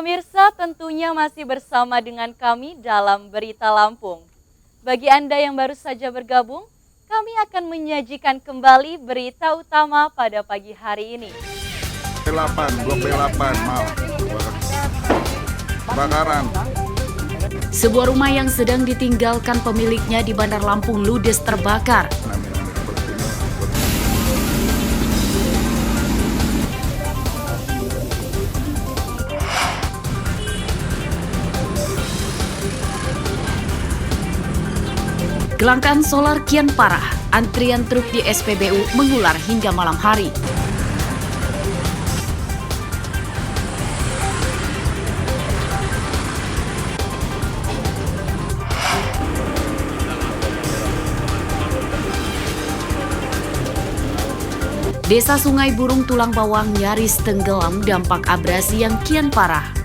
Pemirsa, tentunya masih bersama dengan kami dalam Berita Lampung. Bagi Anda yang baru saja bergabung, kami akan menyajikan kembali berita utama pada pagi hari ini. Blok B8, kebakaran. Sebuah rumah yang sedang ditinggalkan pemiliknya di Bandar Lampung ludes terbakar. Kelangkaan solar kian parah, antrian truk di SPBU mengular hingga malam hari. Desa Sungai Burung Tulang Bawang nyaris tenggelam dampak abrasi yang kian parah.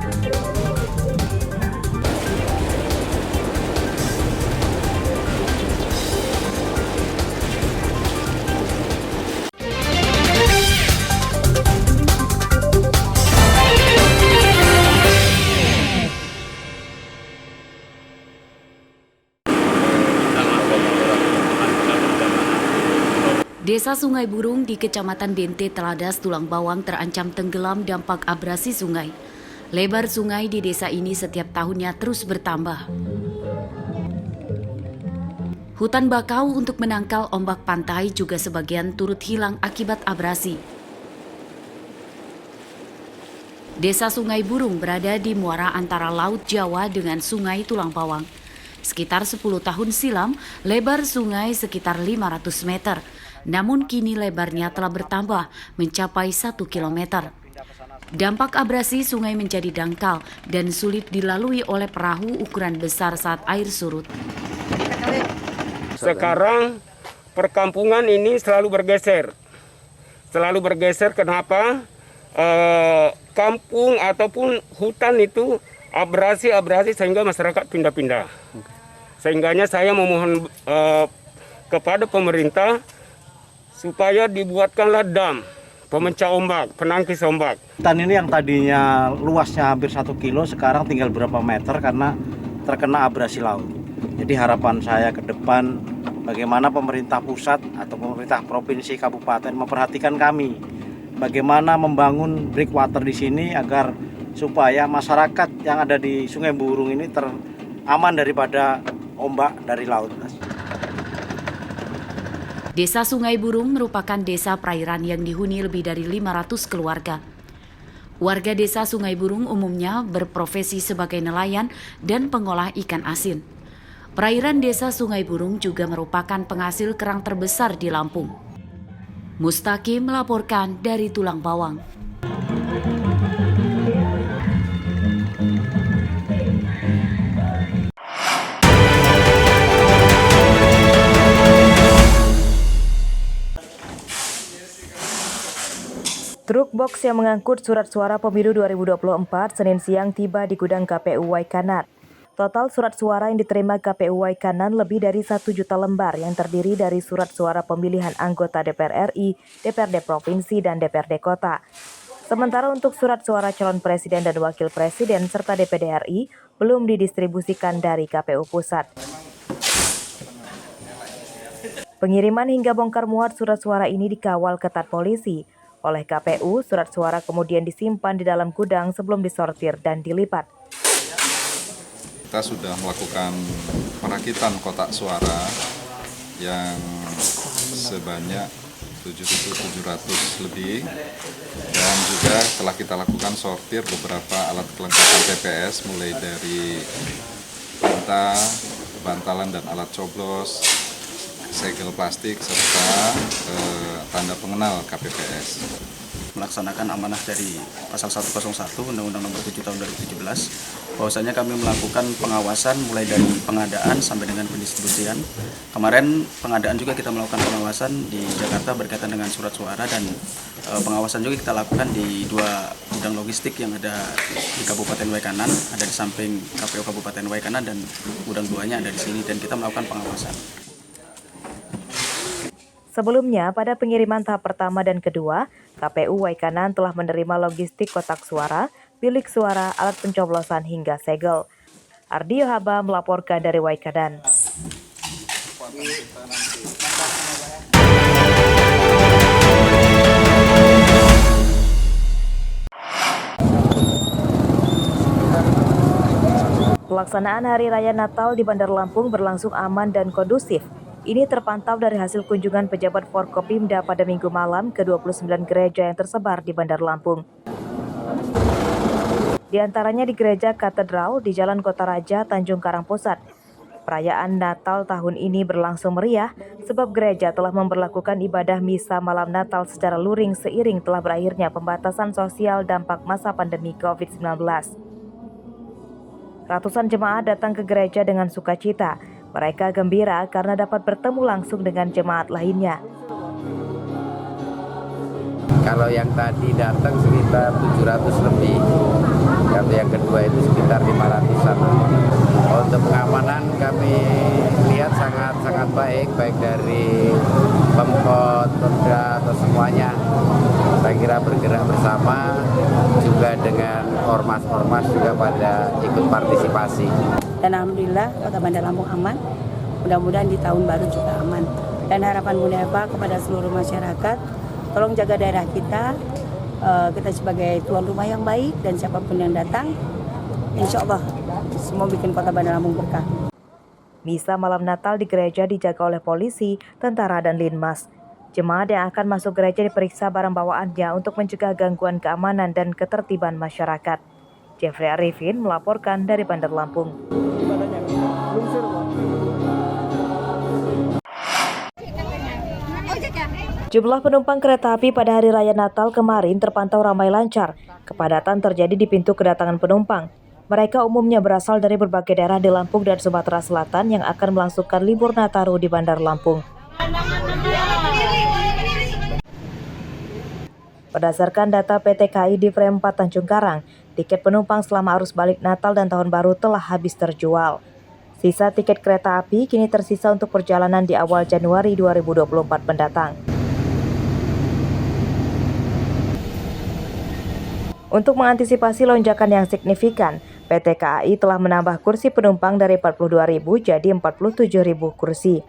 Desa Sungai Burung di Kecamatan Bente Teladas Tulang Bawang terancam tenggelam dampak abrasi sungai. Lebar sungai di desa ini setiap tahunnya terus bertambah. Hutan bakau untuk menangkal ombak pantai juga sebagian turut hilang akibat abrasi. Desa Sungai Burung berada di muara antara Laut Jawa dengan Sungai Tulang Bawang. Sekitar 10 tahun silam, lebar sungai sekitar 500 meter. Namun kini lebarnya telah bertambah mencapai 1 kilometer. Dampak abrasi sungai menjadi dangkal dan sulit dilalui oleh perahu ukuran besar saat air surut. Sekarang perkampungan ini selalu bergeser. Selalu bergeser kenapa? Kampung ataupun hutan itu abrasi sehingga masyarakat pindah-pindah. Sehingganya saya memohon kepada pemerintah supaya dibuatkanlah dam, pemecah ombak, penangkis ombak. Hutan ini yang tadinya luasnya hampir 1 kilo, sekarang tinggal berapa meter karena terkena abrasi laut. Jadi harapan saya ke depan, bagaimana pemerintah pusat atau pemerintah provinsi kabupaten memperhatikan kami. Bagaimana membangun breakwater di sini agar supaya masyarakat yang ada di Sungai Burung ini aman daripada ombak dari laut. Desa Sungai Burung merupakan desa perairan yang dihuni lebih dari 500 keluarga. Warga desa Sungai Burung umumnya berprofesi sebagai nelayan dan pengolah ikan asin. Perairan desa Sungai Burung juga merupakan penghasil kerang terbesar di Lampung. Mustaqim melaporkan dari Tulang Bawang. Truk box yang mengangkut surat suara pemilu 2024 Senin siang tiba di gudang KPU Waikanan. Total surat suara yang diterima KPU Waikanan lebih dari 1 juta lembar yang terdiri dari surat suara pemilihan anggota DPR RI, DPRD Provinsi, dan DPRD Kota. Sementara untuk surat suara calon presiden dan wakil presiden serta DPD RI belum didistribusikan dari KPU Pusat. Pengiriman hingga bongkar muat surat suara ini dikawal ketat polisi. Oleh KPU, surat suara kemudian disimpan di dalam gudang sebelum disortir dan dilipat. Kita sudah melakukan perakitan kotak suara yang sebanyak 7.700 lebih dan juga telah kita lakukan sortir beberapa alat kelengkapan TPS mulai dari tinta, bantalan dan alat coblos, segel plastik serta tanda pengenal KPPS. Melaksanakan amanah dari pasal 101 Undang-Undang Nomor 7 Tahun 2017, bahwasanya kami melakukan pengawasan mulai dari pengadaan sampai dengan pendistribusian. Kemarin pengadaan juga kita melakukan pengawasan di Jakarta berkaitan dengan surat suara, dan pengawasan juga kita lakukan di 2 gudang logistik yang ada di Kabupaten Waikanan, ada di samping KPU Kabupaten Waikanan, dan gudang 2-nya ada di sini, dan kita melakukan pengawasan. Sebelumnya, pada pengiriman tahap pertama dan kedua, KPU Waikanan telah menerima logistik kotak suara bilik suara, alat pencoblosan hingga segel. Ardio Haba melaporkan dari Waikadan. Pelaksanaan Hari Raya Natal di Bandar Lampung berlangsung aman dan kondusif. Ini terpantau dari hasil kunjungan pejabat Forkopimda pada Minggu malam ke 29 gereja yang tersebar di Bandar Lampung. Di antaranya di Gereja Katedral di Jalan Kota Raja, Tanjung Karang Pusat. Perayaan Natal tahun ini berlangsung meriah sebab gereja telah memberlakukan ibadah misa malam Natal secara luring seiring telah berakhirnya pembatasan sosial dampak masa pandemi COVID-19. Ratusan jemaat datang ke gereja dengan sukacita. Mereka gembira karena dapat bertemu langsung dengan jemaat lainnya. Kalau yang tadi datang sekitar 700 lebih, yang kedua itu sekitar 500-an. Untuk pengamanan kami lihat sangat baik dari Pemkot, Pemda atau semuanya. Saya kira bergerak bersama juga dengan ormas-ormas juga pada ikut partisipasi. Dan alhamdulillah Kota Bandar Lampung aman. Mudah-mudahan di tahun baru juga aman. Dan harapan Bunda Eva kepada seluruh masyarakat, tolong jaga daerah kita. Kita sebagai tuan rumah yang baik dan siapapun yang datang, insya Allah semua bikin Kota Bandar Lampung berkah. Misa malam Natal di gereja dijaga oleh polisi, tentara, dan linmas. Jemaat yang akan masuk gereja diperiksa barang bawaannya untuk mencegah gangguan keamanan dan ketertiban masyarakat. Jeffrey Arifin melaporkan dari Bandar Lampung. Jumlah penumpang kereta api pada Hari Raya Natal kemarin terpantau ramai lancar. Kepadatan terjadi di pintu kedatangan penumpang. Mereka umumnya berasal dari berbagai daerah di Lampung dan Sumatera Selatan yang akan melangsungkan libur Nataru di Bandar Lampung. Berdasarkan data PT KAI di Frame 4 Tanjung Karang, tiket penumpang selama arus balik Natal dan Tahun Baru telah habis terjual. Sisa tiket kereta api kini tersisa untuk perjalanan di awal Januari 2024 mendatang. Untuk mengantisipasi lonjakan yang signifikan, PT KAI telah menambah kursi penumpang dari 42.000 jadi 47.000 kursi.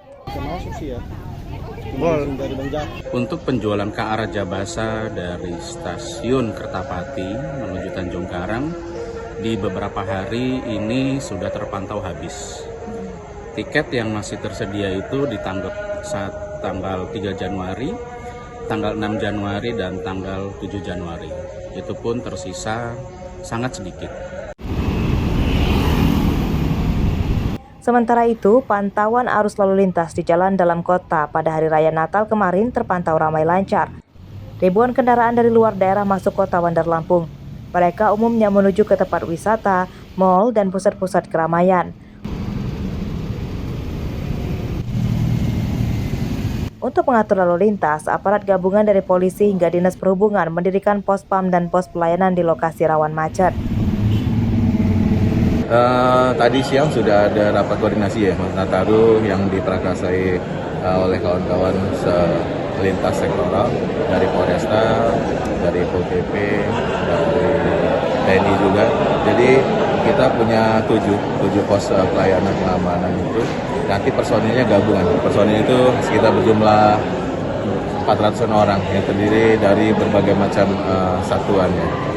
Untuk penjualan KA Rajabasa dari stasiun Kertapati menuju Tanjung Karang di beberapa hari ini sudah terpantau habis. Tiket yang masih tersedia itu di tanggal 3 Januari, tanggal 6 Januari, dan tanggal 7 Januari. Itu pun tersisa sangat sedikit. Sementara itu, pantauan arus lalu lintas di jalan dalam kota pada Hari Raya Natal kemarin terpantau ramai lancar. Ribuan kendaraan dari luar daerah masuk kota Bandar Lampung. Mereka umumnya menuju ke tempat wisata, mal, dan pusat-pusat keramaian. Untuk mengatur lalu lintas, aparat gabungan dari polisi hingga Dinas Perhubungan mendirikan pos PAM dan pos pelayanan di lokasi rawan macet. Tadi siang sudah ada rapat koordinasi ya Mas Nataru yang diprakarsai oleh kawan-kawan selintas sektoral dari Polresta, dari Pol PP, dari TNI juga. Jadi kita punya 7 pos pelayanan pengamanan itu. Nanti personilnya gabungan. Personil itu sekitar berjumlah 400 orang yang terdiri dari berbagai macam satuannya.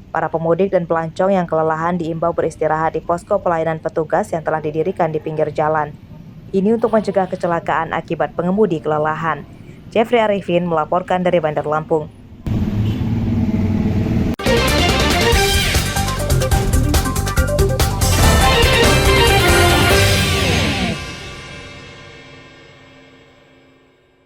Para pemudik dan pelancong yang kelelahan diimbau beristirahat di posko pelayanan petugas yang telah didirikan di pinggir jalan. Ini untuk mencegah kecelakaan akibat pengemudi kelelahan. Jeffrey Arifin melaporkan dari Bandar Lampung.